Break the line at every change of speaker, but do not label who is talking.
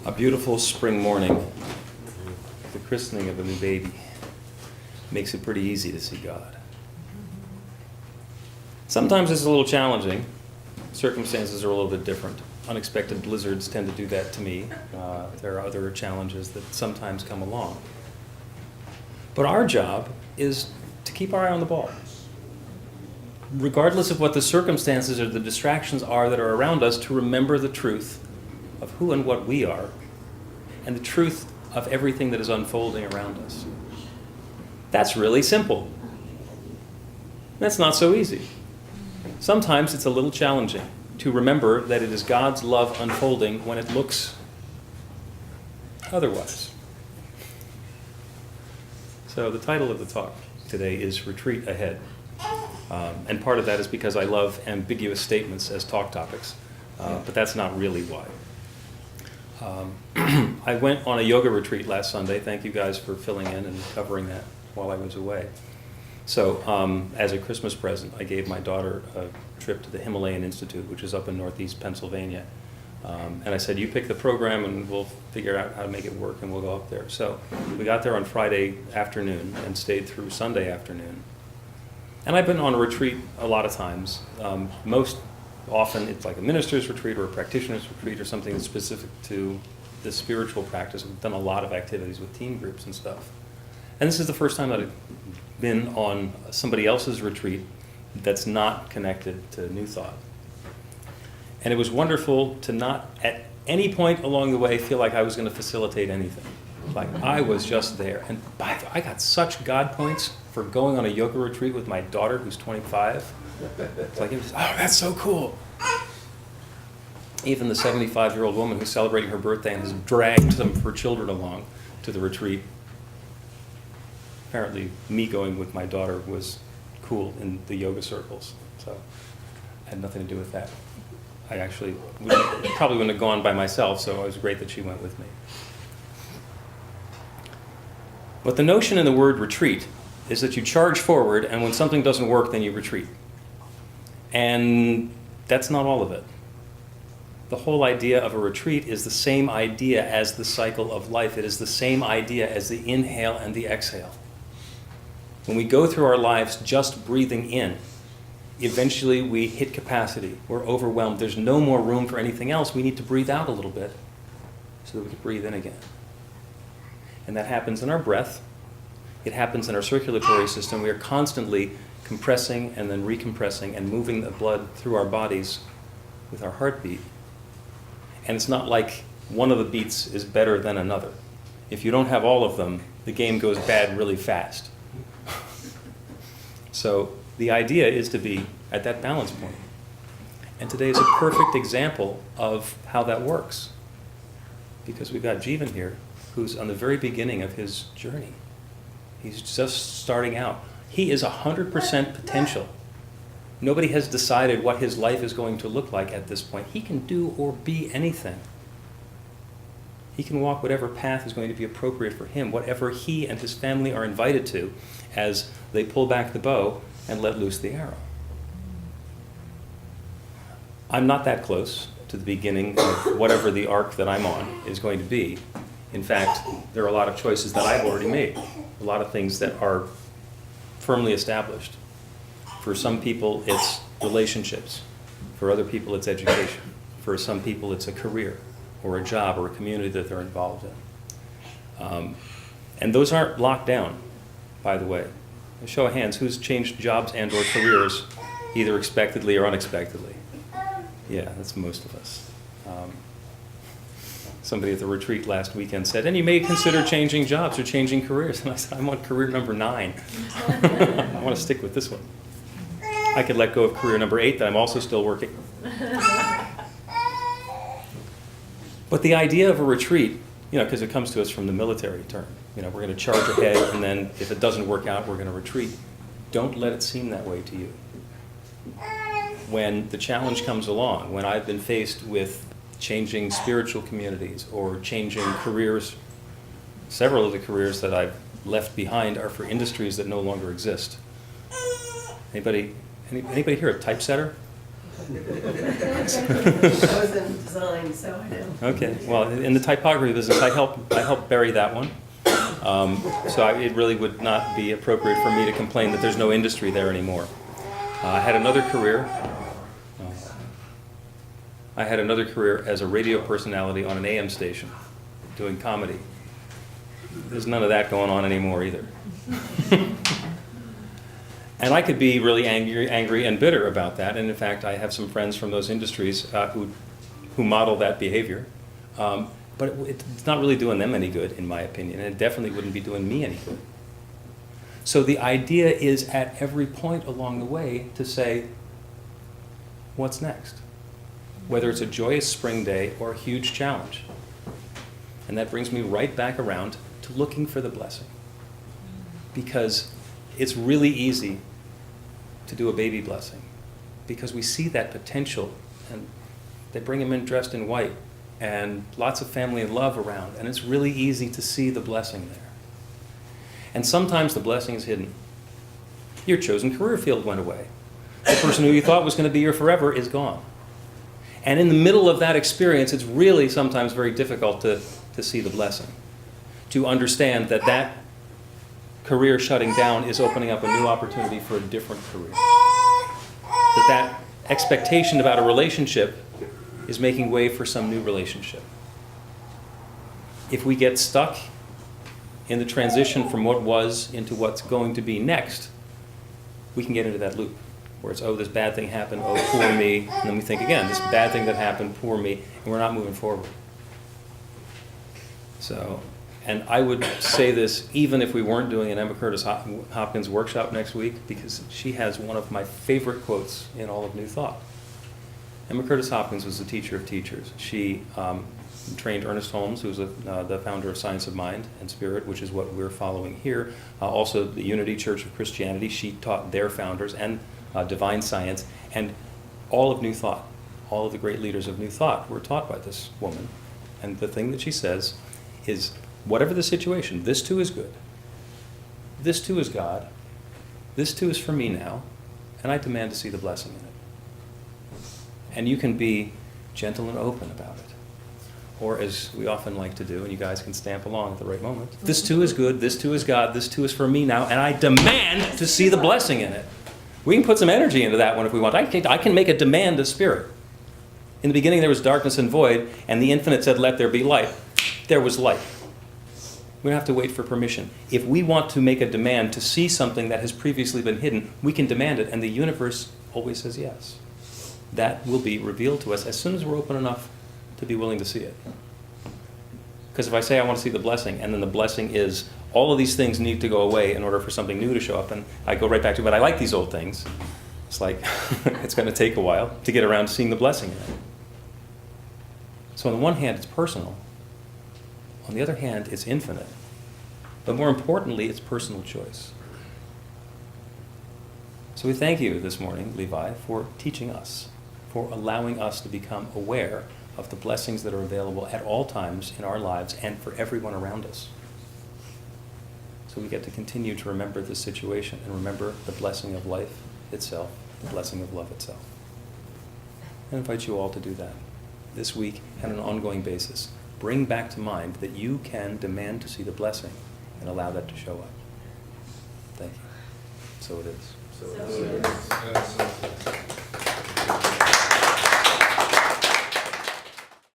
A beautiful spring morning, the christening of a new baby, makes it pretty easy to see God. Sometimes it's a little challenging. Circumstances are a little bit different. Unexpected blizzards tend to do that to me. There are other challenges that sometimes come along. But our job is to keep our eye on the ball. Regardless of what the circumstances or the distractions are that are around us, to remember the truth of who and what we are, and the truth of everything that is unfolding around us. That's really simple. That's not so easy. Sometimes it's a little challenging to remember that it is God's love unfolding when it looks otherwise. So the title of the talk today is Retreat Ahead. And part of that is because I love ambiguous statements as talk topics, but that's not really why. I went on a yoga retreat last Sunday. Thank you guys for filling in and covering that while I was away. So as a Christmas present, I gave my daughter a trip to the Himalayan Institute, which is up in northeast Pennsylvania. And I said, you pick the program and we'll figure out how to make it work and we'll go up there. So we got there on Friday afternoon and stayed through Sunday afternoon. And I've been on a retreat a lot of times. Most often it's like a minister's retreat or a practitioner's retreat or something that's specific to the spiritual practice. We've done a lot of activities with team groups and stuff. And this is the first time that I've been on somebody else's retreat that's not connected to New Thought. And it was wonderful to not at any point along the way feel like I was going to facilitate anything. Like I was just there. And I got such God points for going on a yoga retreat with my daughter who's 25. It's like, oh, that's so cool. Even the 75-year-old woman who's celebrating her birthday and has dragged some of her children along to the retreat. Apparently, me going with my daughter was cool in the yoga circles. So I had nothing to do with that. I actually probably wouldn't have gone by myself, so it was great that she went with me. But the notion in the word retreat is that you charge forward, and when something doesn't work, then you retreat. And that's not all of it. The whole idea of a retreat is the same idea as the cycle of life. It is the same idea as the inhale and the exhale. When we go through our lives just breathing in, eventually we hit capacity. We're overwhelmed. There's no more room for anything else. We need to breathe out a little bit so that we can breathe in again. And that happens in our breath. It happens in our circulatory system. We are constantly compressing and then recompressing and moving the blood through our bodies with our heartbeat. And it's not like one of the beats is better than another. If you don't have all of them, the game goes bad really fast. So the idea is to be at that balance point. And today is a perfect example of how that works. Because we've got Jeevan here, who's on the very beginning of his journey. He's just starting out. He is 100% potential. Nobody has decided what his life is going to look like at this point. He can do or be anything. He can walk whatever path is going to be appropriate for him, whatever he and his family are invited to as they pull back the bow and let loose the arrow. I'm not that close to the beginning of whatever the arc that I'm on is going to be. In fact, there are a lot of choices that I've already made, a lot of things that are firmly established. For some people, it's relationships. For other people, it's education. For some people, it's a career or a job or a community that they're involved in. And those aren't locked down, by the way. A show of hands, who's changed jobs and or careers either expectedly or unexpectedly? Yeah, that's most of us. Somebody at the retreat last weekend said, and you may consider changing jobs or changing careers. And I said, I'm on career number 9. I want to stick with this one. I could let go of career number 8 that I'm also still working. But the idea of a retreat, because it comes to us from the military term, we're going to charge ahead, and then if it doesn't work out, we're going to retreat. Don't let it seem that way to you. When the challenge comes along, when I've been faced with changing spiritual communities or changing careers, several of the careers that I've left behind are for industries that no longer exist. Anybody here a typesetter?
I was in design, so I know.
Okay, well, in the typography business, I help bury that one. It really would not be appropriate for me to complain that there's no industry there anymore. I had another career. I had another career as a radio personality on an AM station, doing comedy. There's none of that going on anymore either. And I could be really angry and bitter about that. And in fact, I have some friends from those industries who model that behavior. But it's not really doing them any good, in my opinion, and it definitely wouldn't be doing me any good. So the idea is at every point along the way to say, what's next? Whether it's a joyous spring day or a huge challenge. And that brings me right back around to looking for the blessing. Because it's really easy to do a baby blessing, because we see that potential, and they bring him in dressed in white, and lots of family and love around, and it's really easy to see the blessing there. And sometimes the blessing is hidden. Your chosen career field went away. The person who you thought was going to be here forever is gone. And in the middle of that experience, it's really sometimes very difficult to see the blessing, to understand that that career shutting down is opening up a new opportunity for a different career. That expectation about a relationship is making way for some new relationship. If we get stuck in the transition from what was into what's going to be next, we can get into that loop where it's, oh, this bad thing happened, oh, poor me, and then we think again, this bad thing that happened, poor me, and we're not moving forward. So, and I would say this even if we weren't doing an Emma Curtis Hopkins workshop next week, because she has one of my favorite quotes in all of New Thought. Emma Curtis Hopkins was the teacher of teachers. She trained Ernest Holmes, who's the founder of Science of Mind and Spirit, which is what we're following here. Also, the Unity Church of Christianity, she taught their founders, and Divine Science, and all of New Thought. All of the great leaders of New Thought were taught by this woman. And the thing that she says is, whatever the situation, this too is good. This too is God. This too is for me now, and I demand to see the blessing in it. And you can be gentle and open about it. Or as we often like to do, and you guys can stamp along at the right moment, this too is good, this too is God, this too is for me now, and I demand to see the blessing in it. We can put some energy into that one if we want. I can make a demand of Spirit. In the beginning there was darkness and void, and the infinite said, let there be light. There was light. We don't have to wait for permission. If we want to make a demand to see something that has previously been hidden, we can demand it, and the universe always says yes. That will be revealed to us as soon as we're open enough to be willing to see it. Because if I say I want to see the blessing, and then the blessing is all of these things need to go away in order for something new to show up, and I go right back to, but I like these old things, it's like it's going to take a while to get around to seeing the blessing in it. So on the one hand, it's personal. On the other hand, it's infinite. But more importantly, it's personal choice. So we thank you this morning, Levi, for teaching us, for allowing us to become aware of the blessings that are available at all times in our lives and for everyone around us. So we get to continue to remember this situation and remember the blessing of life itself, the blessing of love itself. I invite you all to do that this week on an ongoing basis. Bring back to mind that you can demand to see the blessing and allow that to show up. Thank you. So it is.
So it is.